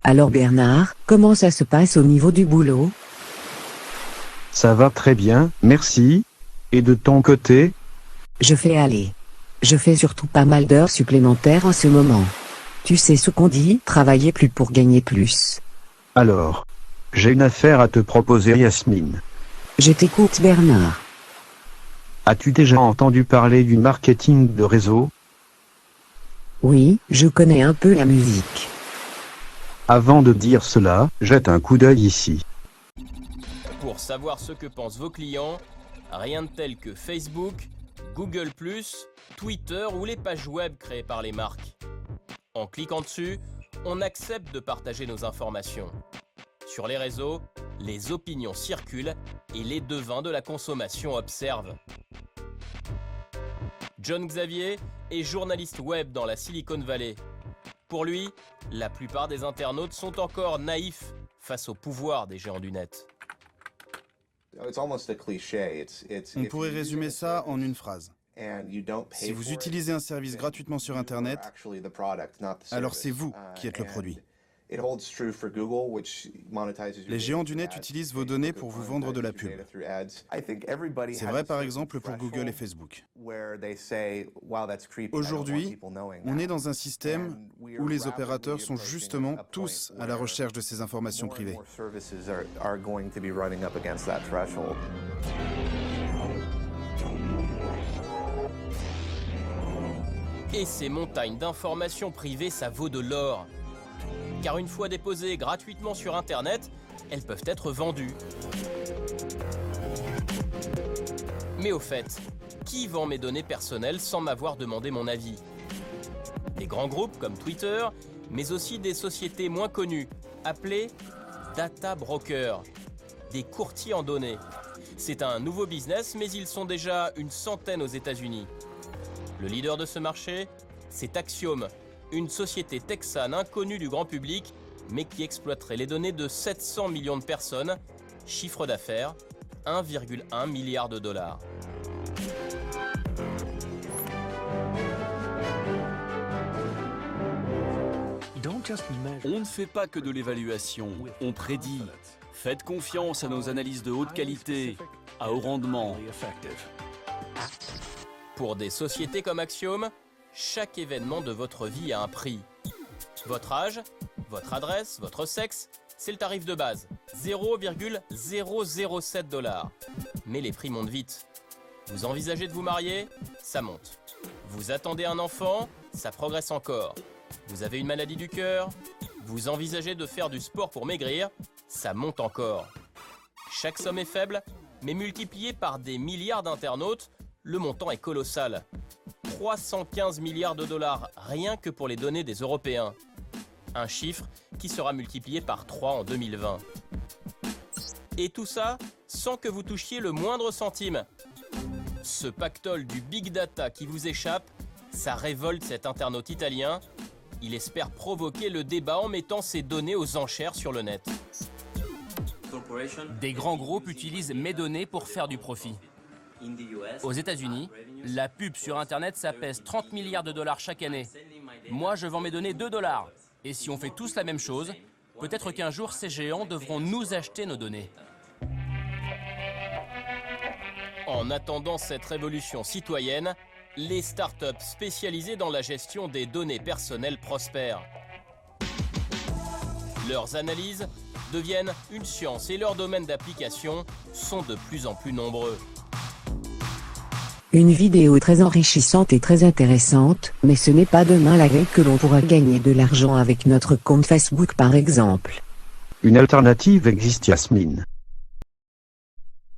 Alors Bernard, comment ça se passe au niveau du boulot? Ça va très bien, merci. Et de ton côté? Je fais surtout pas mal d'heures supplémentaires en ce moment. Tu sais ce qu'on dit, travailler plus pour gagner plus. Alors, j'ai une affaire à te proposer, Yasmine. Je t'écoute Bernard. As-tu déjà entendu parler du marketing de réseau? Oui, je connais un peu la musique. Avant de dire cela, jette un coup d'œil ici. Pour savoir ce que pensent vos clients, rien de tel que Facebook, Google+, Twitter ou les pages web créées par les marques. En cliquant dessus, on accepte de partager nos informations. Sur les réseaux, les opinions circulent et les devins de la consommation observent. John Xavier est journaliste web dans la Silicon Valley. Pour lui, la plupart des internautes sont encore naïfs face au pouvoir des géants du net. On pourrait résumer ça en une phrase. Si vous utilisez un service gratuitement sur Internet, alors c'est vous qui êtes le produit. Les géants du net utilisent vos données pour vous vendre de la pub. C'est vrai par exemple pour Google et Facebook. Aujourd'hui, on est dans un système où les opérateurs sont justement tous à la recherche de ces informations privées. Et ces montagnes d'informations privées, ça vaut de l'or. Car une fois déposées gratuitement sur Internet, elles peuvent être vendues. Mais au fait, qui vend mes données personnelles sans m'avoir demandé mon avis? Des grands groupes comme Twitter, mais aussi des sociétés moins connues, appelées data brokers, des courtiers en données. C'est un nouveau business, mais ils sont déjà une centaine aux États-Unis. Le leader de ce marché, c'est Axiom, une société texane inconnue du grand public, mais qui exploiterait les données de 700 millions de personnes, chiffre d'affaires 1,1 milliard de dollars. On ne fait pas que de l'évaluation, on prédit. Faites confiance à nos analyses de haute qualité, à haut rendement. Pour des sociétés comme Axiom, chaque événement de votre vie a un prix. Votre âge, votre adresse, votre sexe, c'est le tarif de base, 0,007 $. Mais les prix montent vite. Vous envisagez de vous marier? Ça monte. Vous attendez un enfant? Ça progresse encore. Vous avez une maladie du cœur? Vous envisagez de faire du sport pour maigrir? Ça monte encore. Chaque somme est faible, mais multipliée par des milliards d'internautes, le montant est colossal. 315 milliards de dollars rien que pour les données des Européens. Un chiffre qui sera multiplié par 3 en 2020. Et tout ça sans que vous touchiez le moindre centime. Ce pactole du big data qui vous échappe, ça révolte cet internaute italien. Il espère provoquer le débat en mettant ses données aux enchères sur le net. Des grands groupes utilisent mes données pour faire du profit. Aux États-Unis, la pub sur Internet, ça pèse 30 milliards de dollars chaque année. Moi, je vends mes données 2 $. Et si on fait tous la même chose, peut-être qu'un jour, ces géants devront nous acheter nos données. En attendant cette révolution citoyenne, les startups spécialisées dans la gestion des données personnelles prospèrent. Leurs analyses deviennent une science et leurs domaines d'application sont de plus en plus nombreux. Une vidéo très enrichissante et très intéressante, mais ce n'est pas demain la veille que l'on pourra gagner de l'argent avec notre compte Facebook par exemple. Une alternative existe, Yasmine.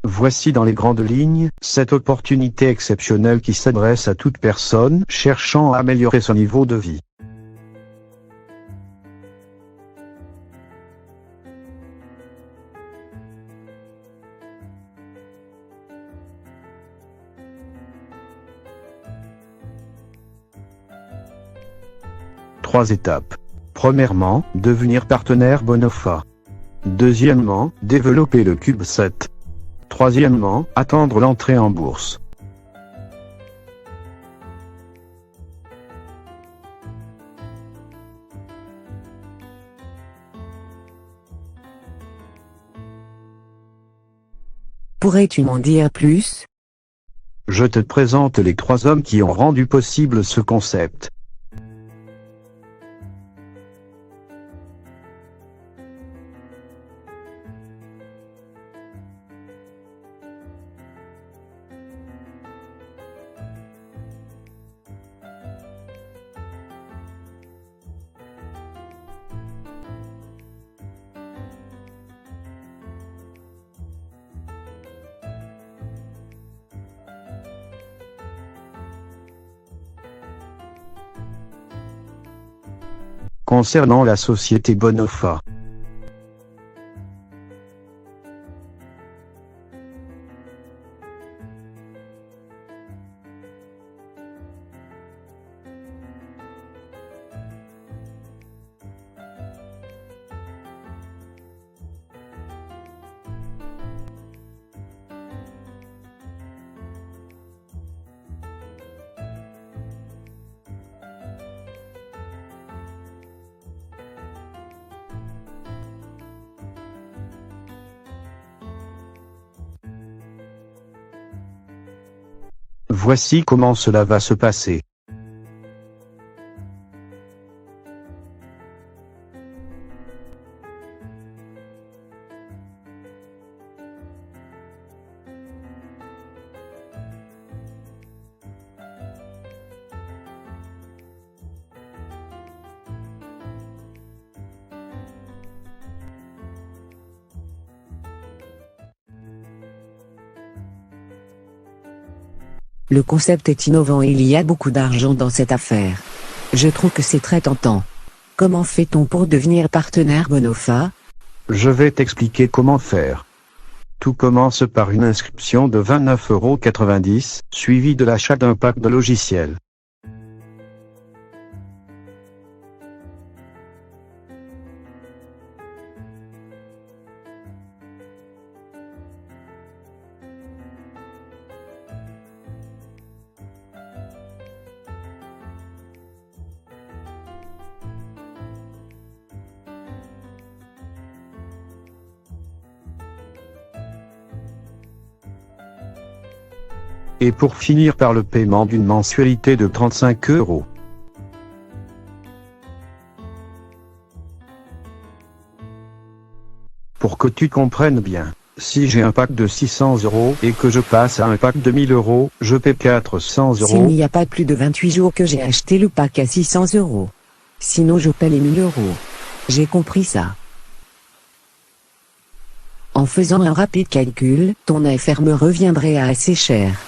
Voici dans les grandes lignes, cette opportunité exceptionnelle qui s'adresse à toute personne cherchant à améliorer son niveau de vie. Trois étapes. Premièrement, devenir partenaire Bonofa. Deuxièmement, développer le CubeSat. Troisièmement, attendre l'entrée en bourse. Pourrais-tu m'en dire plus? Je te présente les 3 hommes qui ont rendu possible ce concept. Concernant la société Bonofa. Voici comment cela va se passer. Le concept est innovant et il y a beaucoup d'argent dans cette affaire. Je trouve que c'est très tentant. Comment fait-on pour devenir partenaire Bonofa? Je vais t'expliquer comment faire. Tout commence par une inscription de 29,90 €, suivie de l'achat d'un pack de logiciels. Et pour finir par le paiement d'une mensualité de 35 €. Pour que tu comprennes bien, si j'ai un pack de 600 € et que je passe à un pack de 1000 €, je paie 400 S'il €. n'y a pas plus de 28 jours que j'ai acheté le pack à 600 €. Sinon je paie les 1000 €. J'ai compris ça. En faisant un rapide calcul, ton affaire me reviendrait à assez cher.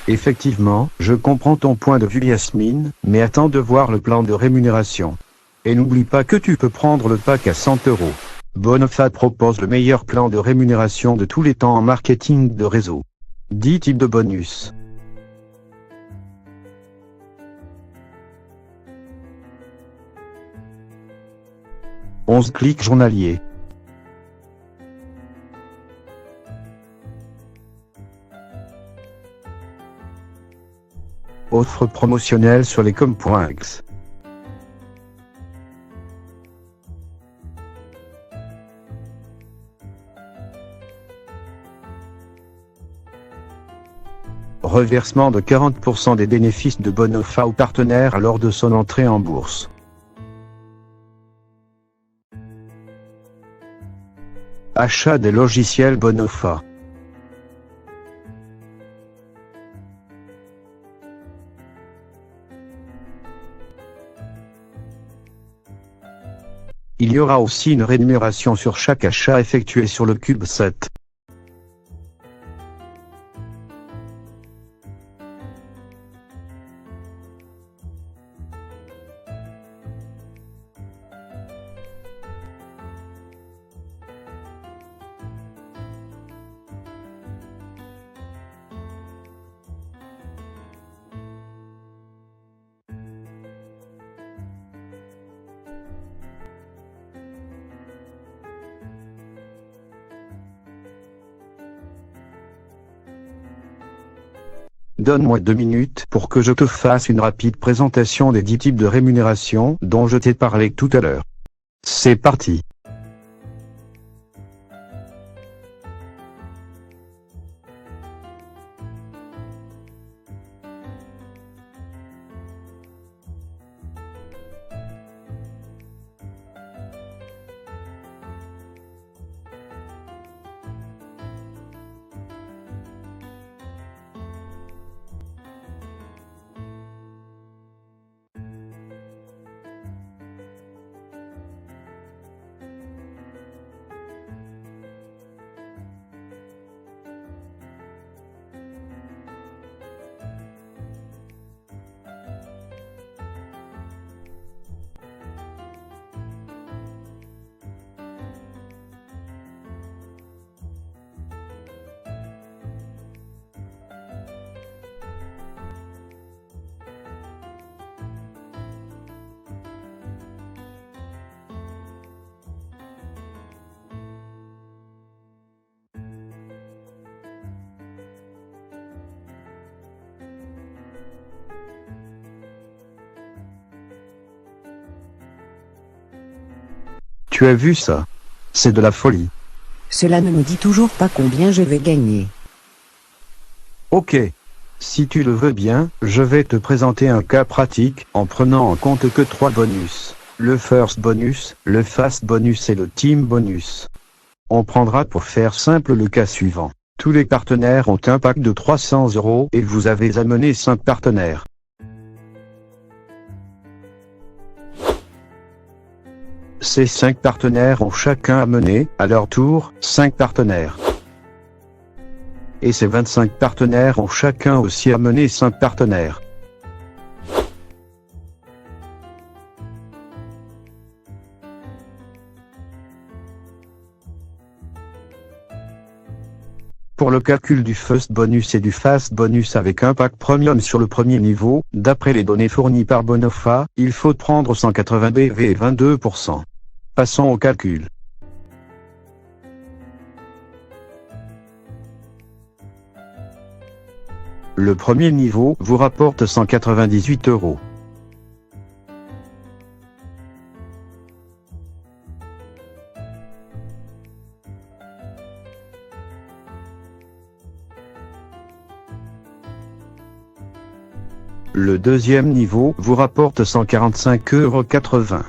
Effectivement, je comprends ton point de vue Yasmine, mais attends de voir le plan de rémunération. Et n'oublie pas que tu peux prendre le pack à 100 €. Bonofa propose le meilleur plan de rémunération de tous les temps en marketing de réseau. 10 types de bonus. « 11 clics journaliers. Offre promotionnelle sur les com.ex. Reversement de 40% des bénéfices de Bonofa au partenaire lors de son entrée en bourse. Achat des logiciels Bonofa. Il y aura aussi une rémunération sur chaque achat effectué sur le CubeSat. Donne-moi 2 minutes pour que je te fasse une rapide présentation des 10 types de rémunération dont je t'ai parlé tout à l'heure. C'est parti. Tu as vu ça? C'est de la folie. Cela ne me dit toujours pas combien je vais gagner. Ok. Si tu le veux bien, je vais te présenter un cas pratique en prenant en compte que 3 bonus. Le first bonus, le fast bonus et le team bonus. On prendra pour faire simple le cas suivant. Tous les partenaires ont un pack de 300 € et vous avez amené 5 partenaires. Ces 5 partenaires ont chacun amené, à leur tour, 5 partenaires. Et ces 25 partenaires ont chacun aussi amené 5 partenaires. Pour le calcul du first bonus et du fast bonus avec un pack premium sur le premier niveau, d'après les données fournies par Bonofa, il faut prendre 180 BV et 22%. Passons au calcul. Le premier niveau vous rapporte 198 €. Le deuxième niveau vous rapporte 145,80 €.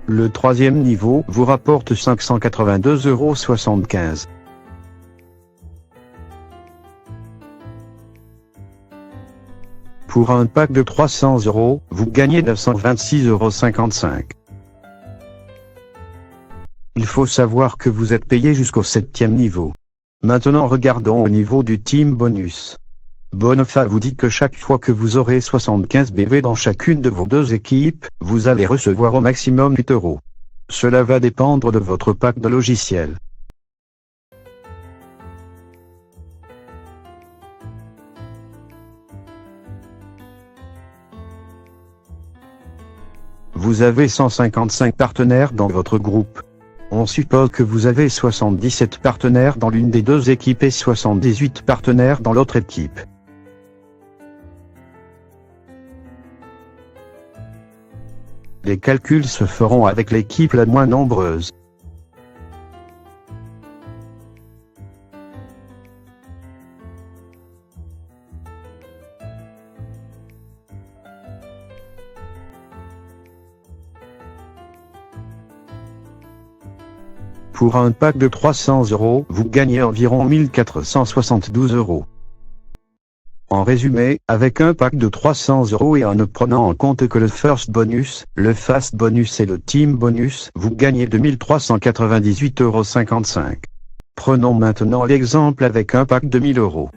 Le troisième niveau vous rapporte 582,75 €. Pour un pack de 300 €, vous gagnez 926,55 €. Il faut savoir que vous êtes payé jusqu'au 7e niveau. Maintenant regardons au niveau du team bonus. Bonofa vous dit que chaque fois que vous aurez 75 BV dans chacune de vos 2 équipes, vous allez recevoir au maximum 8 €. Cela va dépendre de votre pack de logiciel. Vous avez 155 partenaires dans votre groupe. On suppose que vous avez 77 partenaires dans l'une des 2 équipes et 78 partenaires dans l'autre équipe. Les calculs se feront avec l'équipe la moins nombreuse. Pour un pack de 300 €, vous gagnez environ 1472 €. En résumé, avec un pack de 300 € et en ne prenant en compte que le first bonus, le fast bonus et le team bonus, vous gagnez 2398,55 €. Prenons maintenant l'exemple avec un pack de 1000 €.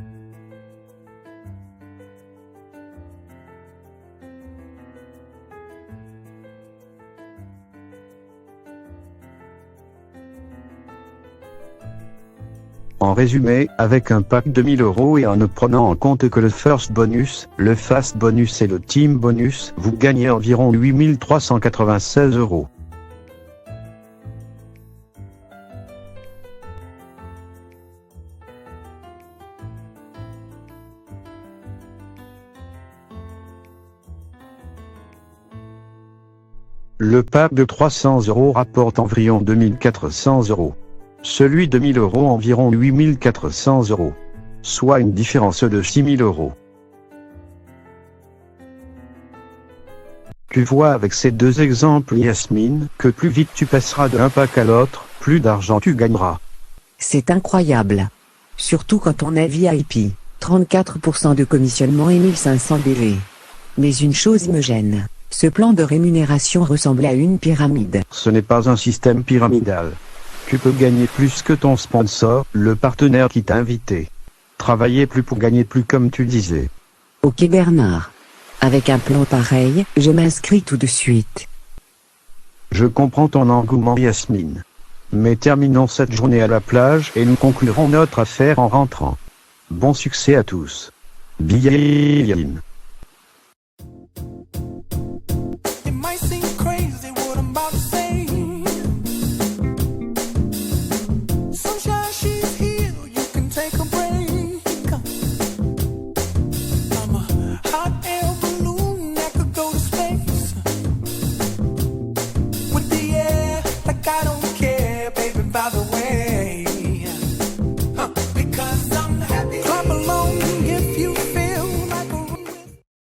En résumé, avec un pack de 1000 € et en ne prenant en compte que le first bonus, le fast bonus et le team bonus, vous gagnez environ 8396 €. Le pack de 300 € rapporte environ 2400 €. Celui de 1000 € environ 8400 €. Soit une différence de 6000 €. Tu vois avec ces 2 exemples, Yasmine, que plus vite tu passeras d'un pack à l'autre, plus d'argent tu gagneras. C'est incroyable. Surtout quand on est VIP. 34% de commissionnement et 1500 BV. Mais une chose me gêne. Ce plan de rémunération ressemble à une pyramide. Ce n'est pas un système pyramidal. Tu peux gagner plus que ton sponsor, le partenaire qui t'a invité. Travailler plus pour gagner plus comme tu disais. Ok Bernard. Avec un plan pareil, je m'inscris tout de suite. Je comprends ton engouement Yasmine. Mais terminons cette journée à la plage et nous conclurons notre affaire en rentrant. Bon succès à tous. Bien. She's here. I don't care, baby, by the way